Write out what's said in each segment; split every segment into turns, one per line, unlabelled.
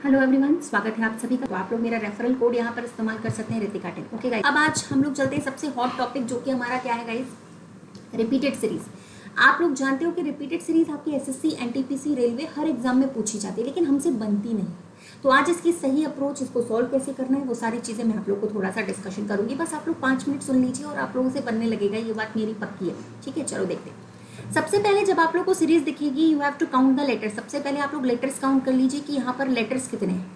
Hello everyone, स्वागत है आप सभी का। तो आप लोग मेरा रेफरल कोड यहाँ पर इस्तेमाल कर सकते हैं, रितिका 10। ओके गाइस, अब आज हम लोग चलते हैं सबसे हॉट टॉपिक जो कि हमारा क्या है गाइस, रिपीटेड सीरीज। आप लोग जानते हो कि रिपीटेड सीरीज आपकी एसएससी, एनटीपीसी, रेलवे हर एग्जाम में पूछी जाती है, लेकिन हमसे बनती नहीं। तो आज इसकी सही अप्रोच, इसको सॉल्व कैसे करना है, वो सारी चीज़ें मैं आप लोग को थोड़ा सा डिस्कशन करूंगी। बस आप लोग 5 मिनट सुन लीजिए और आप लोगों से बनने लगेगा, ये बात मेरी पक्की है। ठीक है, चलो देखते हैं। सबसे पहले जब आप लोग को सीरीज दिखेगी, you have to count the letters. सबसे पहले आप लोग लेटर्स काउंट कर लीजिए कि यहाँ पर लेटर्स कितने हैं।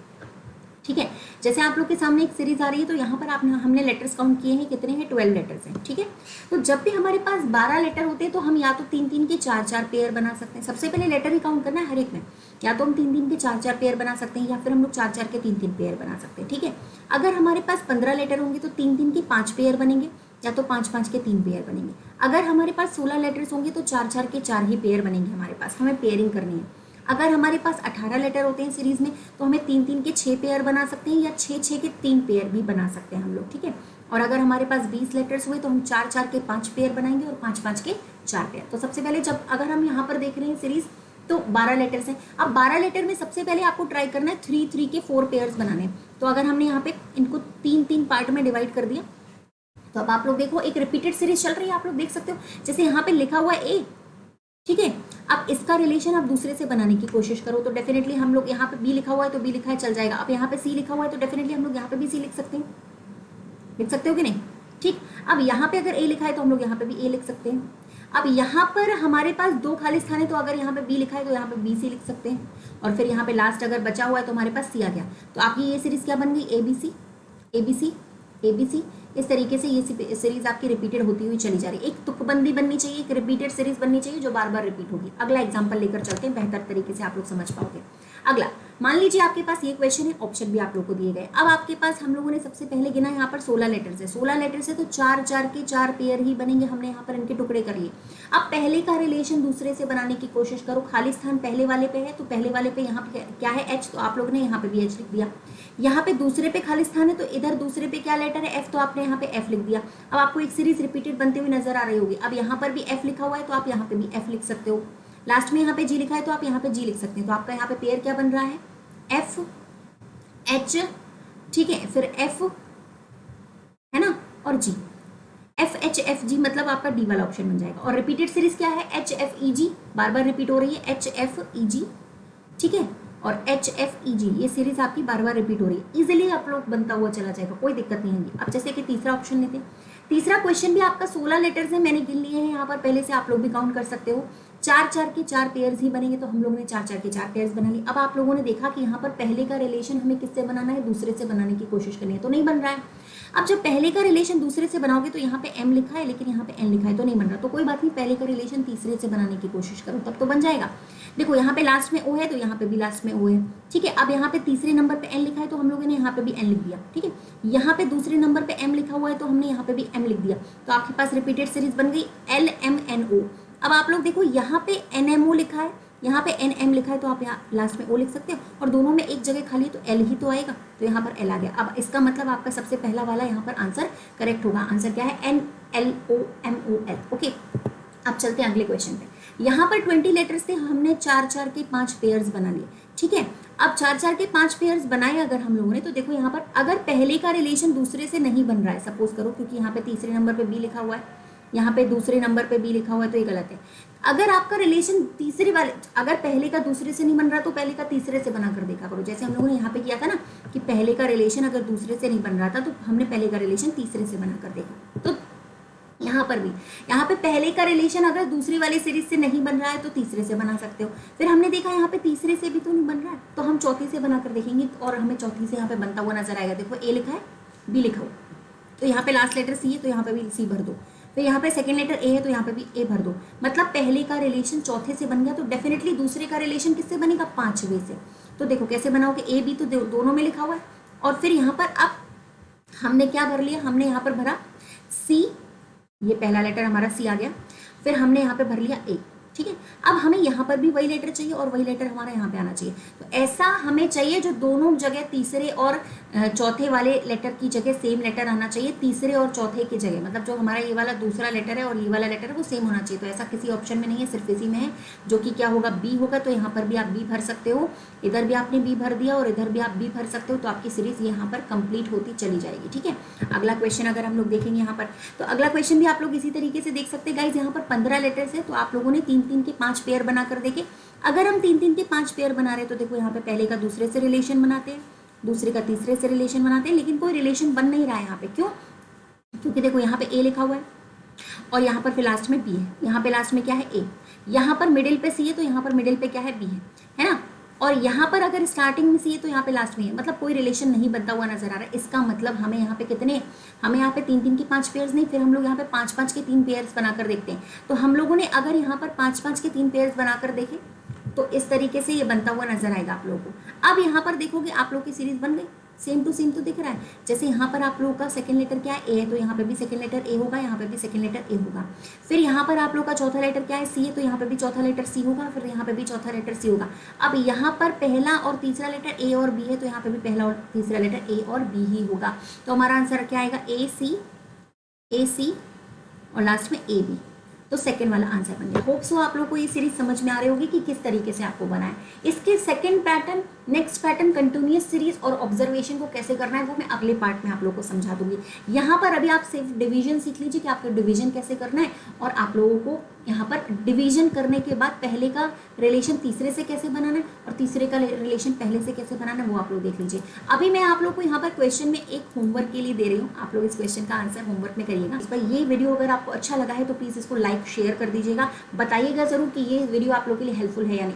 ठीक है, जैसे आप लोग के सामने एक सीरीज आ रही है, तो यहाँ पर हमने लेटर्स काउंट किए हैं, कितने हैं, 12 लेटर्स हैं। ठीक है, तो जब भी हमारे पास 12 लेटर होते हैं तो हम या तो 3-3 के 4-4 पेयर बना सकते हैं। सबसे पहले लेटर ही काउंट करना है हर एक में। या तो हम 3-3 के 4-4 पेयर बना सकते हैं, या फिर हम लोग 4-4 के 3-3 पेयर बना सकते हैं। ठीक है, अगर हमारे पास 15 लेटर होंगे तो 3-3 के 5 पेयर बनेंगे, या तो 5-5 के 3 पेयर बनेंगे। अगर हमारे पास 16 लेटर्स होंगे तो 4-4 के 4 ही पेयर बनेंगे हमारे पास, हमें पेयरिंग करनी है। अगर हमारे पास 18 लेटर होते हैं सीरीज में तो हमें 3-3 के 6 पेयर बना सकते हैं, या 6-6 के 3 पेयर भी बना सकते हैं हम लोग। ठीक है, और अगर हमारे पास 20 लेटर्स हुए तो हम 4-4 के 5 पेयर बनाएंगे और 5-5 के 4 पेयर। तो सबसे पहले जब अगर हम यहाँ पर देख रहे हैं सीरीज, तो 12 लेटर्स हैं। अब 12 लेटर में सबसे पहले आपको ट्राई करना है 3-3 के 4 पेयर्स बनाने हैं। तो अगर हमने यहाँ पे इनको 3-3 पार्ट में डिवाइड कर दिया, तो अब आप लोग देखो एक रिपीटेड सीरीज चल रही है, आप लोग देख सकते हो। जैसे यहाँ पे लिखा हुआ है ए, ठीक है, अब इसका रिलेशन आप दूसरे से बनाने की कोशिश करो, तो डेफिनेटली हम लोग यहाँ पे बी लिखा हुआ है तो बी लिखा है, चल जाएगा। अब यहाँ पे सी लिखा हुआ है तो डेफिनेटली हम लोग यहाँ पे भी सी लिख सकते हैं। लिख सकते हो कि नहीं? ठीक, अब यहाँ पे अगर ए लिखा है तो हम लोग यहाँ पे भी ए लिख सकते हैं। अब यहाँ पर हमारे पास 2 खाली स्थान है, तो अगर यहाँ पे बी लिखा है तो यहाँ पे बी सी लिख सकते हैं। और फिर यहाँ पे लास्ट अगर बचा हुआ है तो हमारे पास सी आ गया। तो आपकी ये सीरीज क्या बन गई, A B C, A B C, A B C. इस तरीके से ये सीरीज आपकी रिपीटेड होती हुई चली जा रही है। एक तुकबंदी बननी चाहिए, एक रिपीटेड सीरीज बननी चाहिए जो बार बार रिपीट होगी। अगला एग्जांपल लेकर चलते हैं, बेहतर तरीके से आप लोग समझ पाओगे। अगला, मान लीजिए आपके पास ये क्वेश्चन है, ऑप्शन भी आप लोग को दिए गए। अब आपके पास हम लोगों ने सबसे पहले गिना यहाँ पर 16 लेटर्स है। 16 लेटर्स है तो 4-4 के 4 पेयर ही बनेंगे। हमने यहाँ पर इनके टुकड़े कर लिए। अब पहले का रिलेशन दूसरे से बनाने की कोशिश करो। खाली स्थान पहले वाले पे है, तो पहले वाले पे यहाँ पे क्या है, एच, तो आप लोग ने यहाँ पे भी एच लिख दिया। यहाँ पे दूसरे पे खाली स्थान है तो इधर दूसरे पे क्या लेटर है, एफ, तो आपने यहाँ पे एफ लिख दिया। अब आपको एक सीरीज रिपीटेड बनते हुए नजर आ रही होगी। अब यहाँ पर भी एफ लिखा हुआ है तो आप यहाँ पे भी एफ लिख सकते हो। लास्ट में यहाँ पे जी लिखा है तो आप यहाँ पे जी लिख सकते हैं। तो आपका यहाँ पे पेयर क्या बन रहा है, एफ एच, ठीक है, फिर एफ है ना, और जी, एफ एच एफ जी, मतलब आपका डी वाला ऑप्शन बन जाएगा। और रिपीटेड सीरीज क्या है, एच एफ ई जी, बार बार रिपीट हो रही है, एच एफ ई जी, ठीक है, और एच एफ ई जी, ये सीरीज आपकी बार बार रिपीट हो रही है। इजिली आप लोग बनता हुआ चला जाएगा, कोई दिक्कत नहीं होगी। अब जैसे कि तीसरा ऑप्शन लेते हैं। तीसरा क्वेश्चन भी आपका 16 लेटर्स है, मैंने गिन लिए हैं यहाँ पर पहले से, आप लोग भी काउंट कर सकते हो। 4-4 के 4 पेयर्स ही बनेंगे, तो हम लोगों ने 4-4 के 4 पेयर्स बना लिए। अब आप लोगों ने देखा कि यहाँ पर पहले का रिलेशन हमें किससे बनाना है, दूसरे से बनाने की कोशिश करनी है, तो नहीं बन रहा है। अब जब पहले का रिलेशन दूसरे से बनाओगे तो यहाँ पे एम लिखा है, लेकिन यहाँ पे एन लिखा है, तो नहीं बन रहा। तो कोई बात नहीं, पहले का रिलेशन तीसरे से बनाने की कोशिश करो, तब तो बन जाएगा। देखो यहाँ पे लास्ट में ओ है तो यहाँ पे भी लास्ट में ओ है, ठीक है। अब यहाँ पे तीसरे नंबर पे एन लिखा है तो हम लोगों ने यहाँ पे भी एन लिख दिया, ठीक है। यहाँ पे दूसरे नंबर पे एम लिखा हुआ है तो हमने यहाँ पे भी एम लिख दिया। तो आपके पास रिपीटेड सीरीज बन गई एल एम एन ओ। अब आप लोग देखो यहाँ पे एन एम ओ लिखा है, यहाँ पे एन एम लिखा है, तो आप यहाँ लास्ट में ओ लिख सकते हो, और दोनों में एक जगह खाली है तो एल ही तो आएगा, तो यहाँ पर एल आ गया। अब इसका मतलब आपका सबसे पहला वाला यहाँ पर आंसर करेक्ट होगा। आंसर क्या है, N L O M O L. Okay, अब चलते हैं अगले क्वेश्चन पे। यहाँ पर 20 लेटर्स थे, हमने 4-4 के 5 पेयर्स बना लिए, ठीक है। अब 4-4 के 5 पेयर्स बनाए अगर हम लोगों ने, तो देखो यहाँ पर अगर पहले का रिलेशन दूसरे से नहीं बन रहा है, सपोज करो, क्योंकि यहाँ पे तीसरे नंबर पे बी लिखा हुआ है, यहाँ पे दूसरे नंबर पे बी लिखा हुआ है, तो ये गलत है। अगर आपका रिलेशन तीसरे वाले, अगर पहले का दूसरे से नहीं बन रहा तो पहले का तीसरे से बनाकर देखा करो। जैसे हम लोगों ने यहाँ पे किया था ना, कि पहले का रिलेशन अगर दूसरे से नहीं बन रहा था तो हमने पहले का रिलेशन तीसरे से बनाकर देखा। तो यहाँ पर भी, यहाँ पे पहले का रिलेशन अगर दूसरी वाली सीरीज से नहीं बन रहा है तो तीसरे से बना सकते हो। फिर हमने देखा यहाँ पे तीसरे से भी तो नहीं बन रहा है, तो हम चौथी से बनाकर देखेंगे और हमें चौथी से यहाँ पे बनता हुआ नजर आएगा। देखो ए लिखा है, बी लिखा हुआ, तो यहाँ पे लास्ट लेटर सी है तो यहाँ पे भी सी भर दो। फिर यहाँ पे सेकंड लेटर ए है तो यहाँ पे भी ए भर दो। मतलब पहले का रिलेशन चौथे से बन गया, तो डेफिनेटली दूसरे का रिलेशन किससे बनेगा, पांचवे से। तो देखो कैसे बनाओगे, ए बी तो दोनों में लिखा हुआ है, और फिर यहाँ पर अब हमने क्या भर लिया, हमने यहाँ पर भरा सी, ये पहला लेटर हमारा सी आ गया। फिर हमने यहाँ पे भर लिया ए, ठीक है। अब हमें यहाँ पर भी वही लेटर चाहिए और वही लेटर हमारा यहाँ पे आना चाहिए। तो ऐसा हमें चाहिए जो दोनों जगह तीसरे और चौथे वाले लेटर की जगह सेम लेटर आना चाहिए, तीसरे और चौथे की जगह, मतलब जो हमारा ये वाला दूसरा लेटर है और ये वाला लेटर है वो सेम होना चाहिए। तो ऐसा किसी ऑप्शन में नहीं है, सिर्फ इसी में है, जो कि क्या होगा, बी होगा। तो यहाँ पर भी आप बी भर सकते हो, इधर भी आपने बी भर दिया और इधर भी आप बी भर सकते हो। तो आपकी सीरीज यहाँ पर कंप्लीट होती चली जाएगी। ठीक है। अगला क्वेश्चन अगर हम लोग देखेंगे यहाँ पर, तो अगला क्वेश्चन भी आप लोग इसी तरीके से देख सकते हैं गाइज। यहाँ पर 15 लेटर्स है, तो आप लोगों ने 3-3 के 5 पेयर बनाकर देखे। अगर हम 3-3 के 5 पेयर बना रहे हैं तो देखो यहाँ पे पहले का दूसरे से रिलेशन बनाते हैं, दूसरे का तीसरे से रिलेशन बनाते हैं, लेकिन कोई रिलेशन बन नहीं रहा है यहाँ पे। क्यों? क्योंकि देखो यहाँ पे ए लिखा हुआ है और यहाँ पर फिर लास्ट में बी है, यहाँ पे लास्ट में क्या है, ए, यहाँ पर मिडिल पे सी है, तो यहाँ पर मिडिल पे क्या है, बी है ना। और यहाँ पर अगर स्टार्टिंग में सी है तो यहाँ पे लास्ट में है, मतलब कोई रिलेशन नहीं बनता हुआ नजर आ रहा है। इसका मतलब हमें यहाँ पे कितने, हमें यहाँ पे 3-3 के 5 पेयर्स नहीं, फिर हम लोग यहाँ पे 5-5 के 3 पेयर्स बनाकर देखते हैं। तो हम लोगों ने अगर यहाँ पर 5-5 के 3 पेयर्स बनाकर देखे तो इस तरीके से ये बनता हुआ नजर आएगा आप लोगों को। अब यहाँ पर देखोगे आप लोग की सीरीज बन गई, सेम टू सेम तो दिख रहा है। जैसे यहाँ पर आप लोगों का सेकंड लेटर क्या है, ए है, तो यहाँ पे भी सेकंड लेटर ए होगा, यहाँ पे भी सेकंड लेटर ए होगा। फिर यहाँ पर आप लोग का चौथा लेटर क्या है, सी है, तो यहाँ पे भी चौथा लेटर सी होगा, फिर यहाँ पे भी चौथा लेटर सी होगा। अब यहाँ पर पहला और तीसरा लेटर ए और बी है, तो यहाँ पे भी पहला और तीसरा लेटर ए और बी ही होगा। तो हमारा आंसर क्या आएगा, ए सी और लास्ट में ए बी। तो सेकंड वाला आंसर बन गया। होप सो आप लोग को ये सीरीज समझ में आ रही होगी कि किस तरीके से आपको बनाए। इसके second pattern, next pattern, continuous series और ऑब्जर्वेशन को कैसे करना है वो मैं अगले पार्ट में आप लोग को समझा दूंगी। यहाँ पर अभी आप सिर्फ डिवीजन सीख लीजिए कि आपको डिवीजन कैसे करना है, और आप लोगों को यहाँ पर डिवीजन करने के बाद पहले का रिलेशन तीसरे से कैसे बनाना है और तीसरे का रिलेशन पहले से कैसे बनाना है वो आप लोग देख लीजिए। अभी मैं आप लोग को यहाँ पर क्वेश्चन में एक होमवर्क के लिए दे रही हूँ, आप लोग इस क्वेश्चन का आंसर होमवर्क में करिएगा। इस पर ये वीडियो अगर आपको अच्छा लगा है तो प्लीज़ इसको लाइक शेयर कर दीजिएगा, बताइएगा जरूर कि ये वीडियो आप लोग के लिए हेल्पफुल है या नहीं।